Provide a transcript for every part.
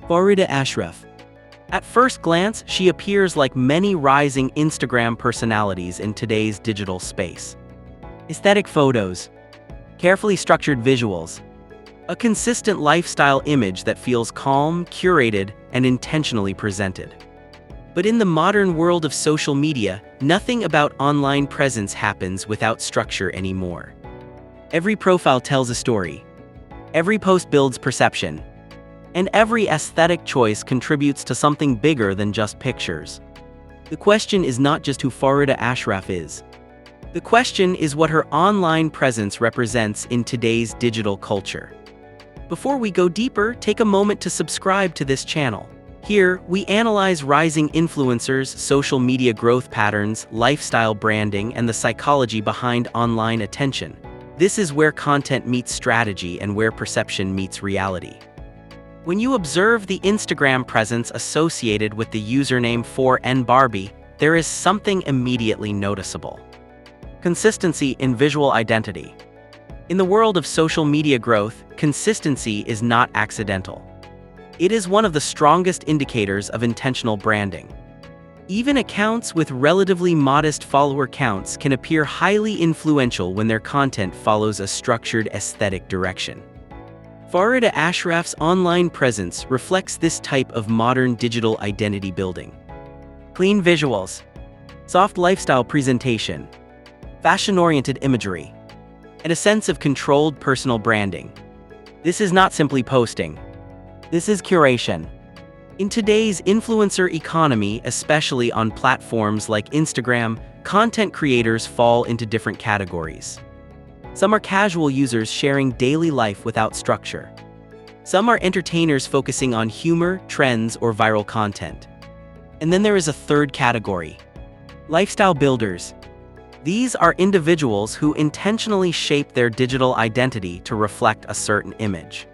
Farida Ashraf. At first glance, she appears like many rising Instagram personalities in today's digital space. Aesthetic photos, carefully structured visuals, a consistent lifestyle image that feels calm, curated, and intentionally presented. But in the modern world of social media, nothing about online presence happens without structure anymore. Every profile tells a story. Every post builds perception. And every aesthetic choice contributes to something bigger than just pictures. The question is not just who Farida Ashraf is. The question is what her online presence represents in today's digital culture. Before we go deeper, take a moment to subscribe to this channel. Here, we analyze rising influencers, social media growth patterns, lifestyle branding, and the psychology behind online attention. This is where content meets strategy and where perception meets reality. When you observe the Instagram presence associated with the username 4nBarbie, there is something immediately noticeable. Consistency in visual identity. In the world of social media growth, consistency is not accidental. It is one of the strongest indicators of intentional branding. Even accounts with relatively modest follower counts can appear highly influential when their content follows a structured aesthetic direction. Farida Ashraf's online presence reflects this type of modern digital identity building. Clean visuals, soft lifestyle presentation, fashion-oriented imagery, and a sense of controlled personal branding. This is not simply posting. This is curation. In today's influencer economy, especially on platforms like Instagram, content creators fall into different categories. Some are casual users sharing daily life without structure. Some are entertainers focusing on humor, trends, or viral content. And then there is a third category: lifestyle builders. These are individuals who intentionally shape their digital identity to reflect a certain image.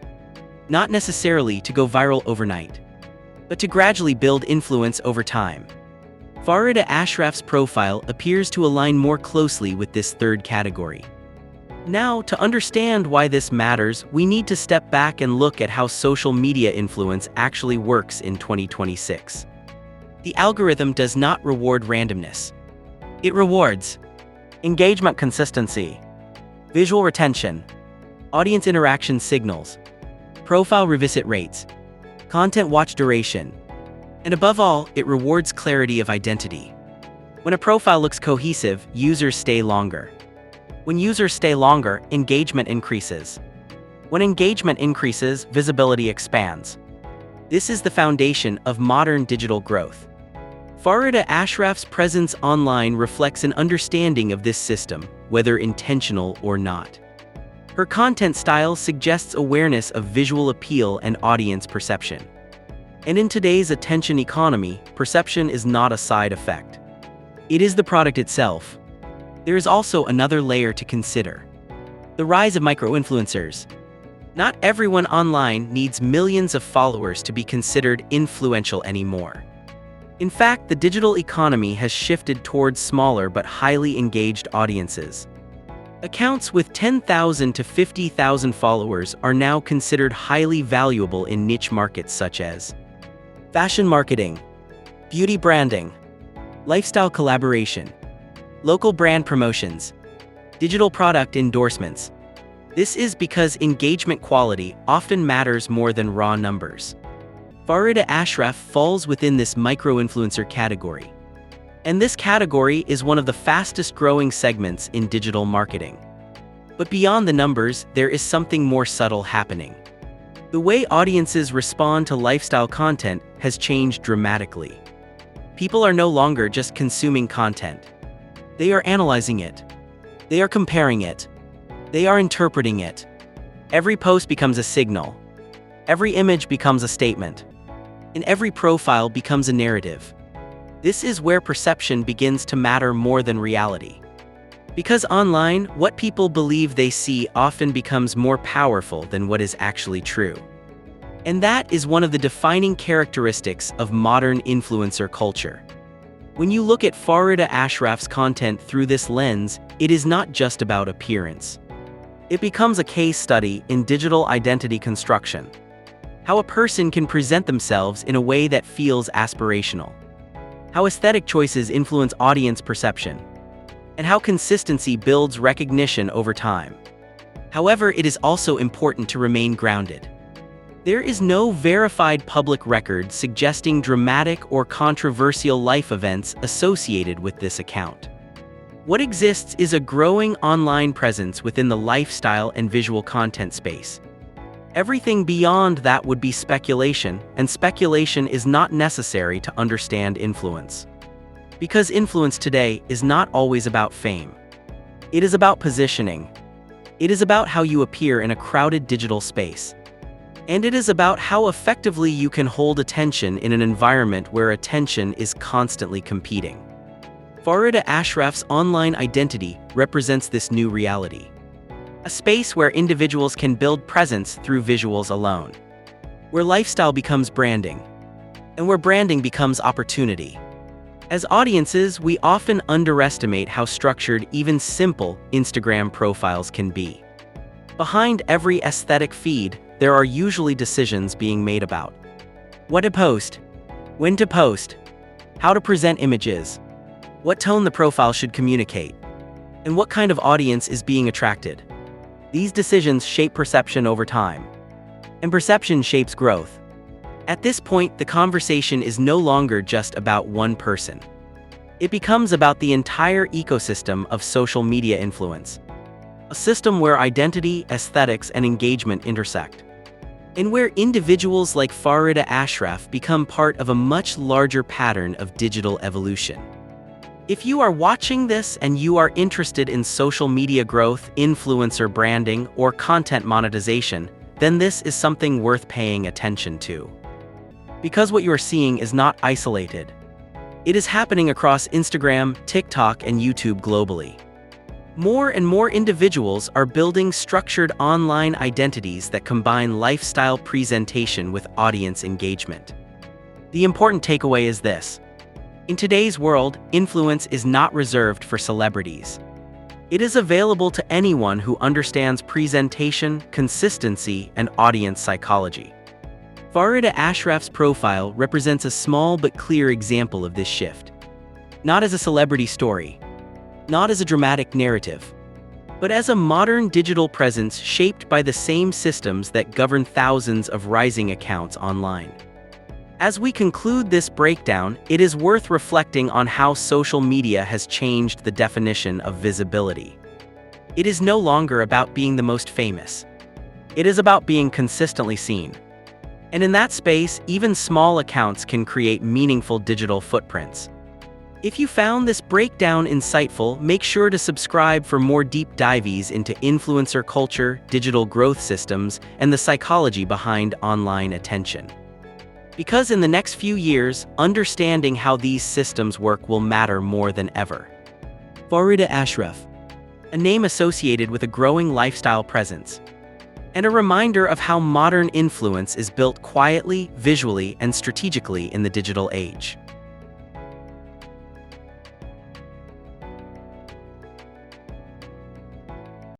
Not necessarily to go viral overnight, but to gradually build influence over time. Farida Ashraf's profile appears to align more closely with this third category. Now, to understand why this matters, we need to step back and look at how social media influence actually works in 2026. The algorithm does not reward randomness. It rewards engagement consistency, visual retention, audience interaction signals, profile revisit rates, content watch duration, and above all, it rewards clarity of identity. When a profile looks cohesive, users stay longer. When users stay longer, engagement increases. When engagement increases, visibility expands. This is the foundation of modern digital growth. Farida Ashraf's presence online reflects an understanding of this system, whether intentional or not. Her content style suggests awareness of visual appeal and audience perception. And in today's attention economy, perception is not a side effect. It is the product itself. There is also another layer to consider: the rise of micro-influencers. Not everyone online needs millions of followers to be considered influential anymore. In fact, the digital economy has shifted towards smaller but highly engaged audiences. Accounts with 10,000 to 50,000 followers are now considered highly valuable in niche markets such as fashion marketing, beauty branding, lifestyle collaboration, local brand promotions, digital product endorsements. This is because engagement quality often matters more than raw numbers. Farida Ashraf falls within this micro-influencer category. And this category is one of the fastest growing segments in digital marketing. But beyond the numbers, there is something more subtle happening. The way audiences respond to lifestyle content has changed dramatically. People are no longer just consuming content. They are analyzing it. They are comparing it. They are interpreting it. Every post becomes a signal. Every image becomes a statement. And every profile becomes a narrative. This is where perception begins to matter more than reality. Because online, what people believe they see often becomes more powerful than what is actually true. And that is one of the defining characteristics of modern influencer culture. When you look at Farida Ashraf's content through this lens, it is not just about appearance. It becomes a case study in digital identity construction. how a person can present themselves in a way that feels aspirational, how aesthetic choices influence audience perception, and how consistency builds recognition over time. However, it is also important to remain grounded. There is no verified public record suggesting dramatic or controversial life events associated with this account. What exists is a growing online presence within the lifestyle and visual content space. Everything beyond that would be speculation, and speculation is not necessary to understand influence. Because influence today is not always about fame. It is about positioning. It is about how you appear in a crowded digital space. And it is about how effectively you can hold attention in an environment where attention is constantly competing. Farida Ashraf's online identity represents this new reality. A space where individuals can build presence through visuals alone. Where lifestyle becomes branding. And where branding becomes opportunity. As audiences, we often underestimate how structured even simple Instagram profiles can be. Behind every aesthetic feed, there are usually decisions being made about what to post, when to post, how to present images, what tone the profile should communicate, and what kind of audience is being attracted. These decisions shape perception over time, and perception shapes growth. At this point, the conversation is no longer just about one person. It becomes about the entire ecosystem of social media influence, a system where identity, aesthetics, and engagement intersect, and where individuals like Farida Ashraf become part of a much larger pattern of digital evolution. If you are watching this and you are interested in social media growth, influencer branding, or content monetization, then this is something worth paying attention to. Because what you are seeing is not isolated. It is happening across Instagram, TikTok, and YouTube globally. More and more individuals are building structured online identities that combine lifestyle presentation with audience engagement. The important takeaway is this. In today's world, influence is not reserved for celebrities. It is available to anyone who understands presentation, consistency, and audience psychology. Farida Ashraf's profile represents a small but clear example of this shift. Not as a celebrity story, not as a dramatic narrative, but as a modern digital presence shaped by the same systems that govern thousands of rising accounts online. As we conclude this breakdown, it is worth reflecting on how social media has changed the definition of visibility. It is no longer about being the most famous. It is about being consistently seen. And in that space, even small accounts can create meaningful digital footprints. If you found this breakdown insightful, make sure to subscribe for more deep dives into influencer culture, digital growth systems, and the psychology behind online attention. Because in the next few years, understanding how these systems work will matter more than ever. Farida Ashraf, a name associated with a growing lifestyle presence, and a reminder of how modern influence is built quietly, visually, and strategically in the digital age.